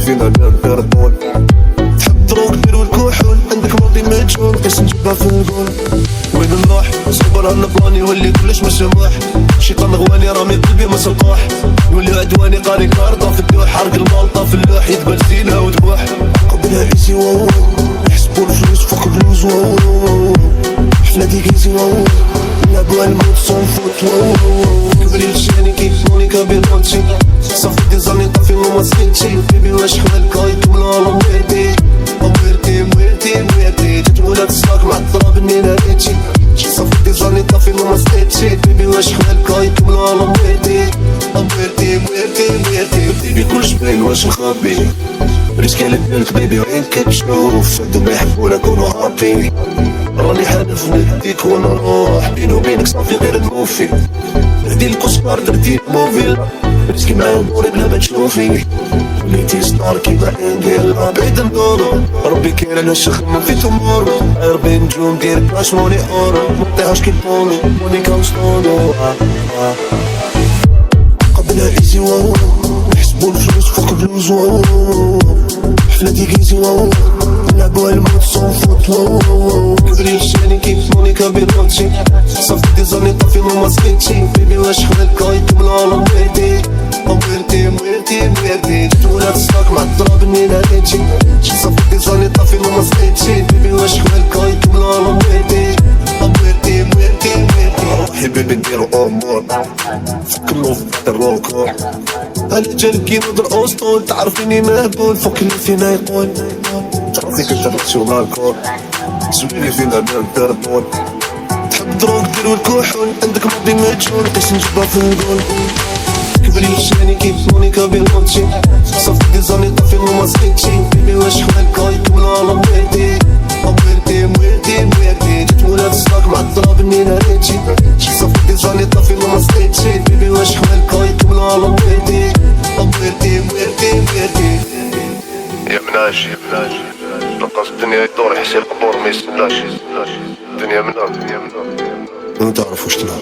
فينا ندير الطول. تحب دروك ديرو الكحول، عندك مرضي مجهول قيس نجيبها في القول. وين نروح صبر هالبلان يولي كلش مسموح. شيطان غواني رامي قلبي مسطوح، يولي عدواني قاري كارطة في الدوح. حرق المالطة في اللوح يدبل زينة وتبوح. قبلها ايزي واو يحسبوا الفلوس فوق اللوز واو. حفلة ديك ايزي واو لعبوا الموت صون فوت واو. كبري لشاني كيف مونيكا بيروتشي، صافي دي زاني طافي وما سقيتشي. بيبي واش حوال كايت ولا مويرتي مويرتي مويرتي مويرتي. تتولى تسلاك مع الضرب اني ناديتشي. صافي دي زاني طافي وما سقيتشي. بيبي واش حوال كايت ولا مويرتي مويرتي مويرتي مويرتي. بيبي كلش باين واش نخبي، ريسكي على بالك بيبي وين كتشوف. هادو ما يحبونا كونو هابي، راني حانف نديك ونروح. بيني وبينك صافي غير تموفي، هدي الكوسكار درتي موفيل. ريسكي معايا دوري بلا ما تشوفي، وليتي ستار كيما انجل. بعيد ندورو ربي كاين علاش نخمم في تومورو. ربي نجوم دير كاش موني اورو، مطيحوش كي البولو مونيكا وسطولو. قبلها ايزي واو يحسبوا الفلوس فوق اللوز واو. حفلة ديك ايزي واو لعبوا الموت صون فوت واو. كبري لشاني كيف مونيكا بيروتشي، صافي دي زاني طافي وما سقيتشي. بيبي واش حوال كايت ولا مويرتي مويرتي مويرتي مويرتي. تتولى تسلاك مع الضرب اني ناديتشي. صافي دي زاني طافي وما سقيتشي. بيبي واش حوال كايت ولا مويرتي مويرتي مويرتي مويرتي. روحي بيبي نديرو امور فكرو في الروكور. هل جالكي نضر اسطول تعرفيني مهبول فوق اللي فينا يقول. تعرفيك انت نفسي الكول سوليلي فينا ندير الطول. تحب دروك ديرو الكحول، عندك مرضي مجهول قيس نجيبها في القول. كبري لشاني كيف مونيكا بيروتشي، صافي دي زاني طافي وما سقيتشي. بيبي واش حوال كايت ولا مويرتي مويرتي مويرتي مويرتي. تتولى تسلاك مع الضرب اني ناديتشي. صافي دي زاني طافي وما سقيتشي. بيبي واش حوال كايت ولا مويرتي مويرتي مويرتي مويرتي. يا مناجي يا مناجي رقص الدنيا يدور يحسي القبور ما يسلاش. الدنيا منام ما تعرف واش تلعب.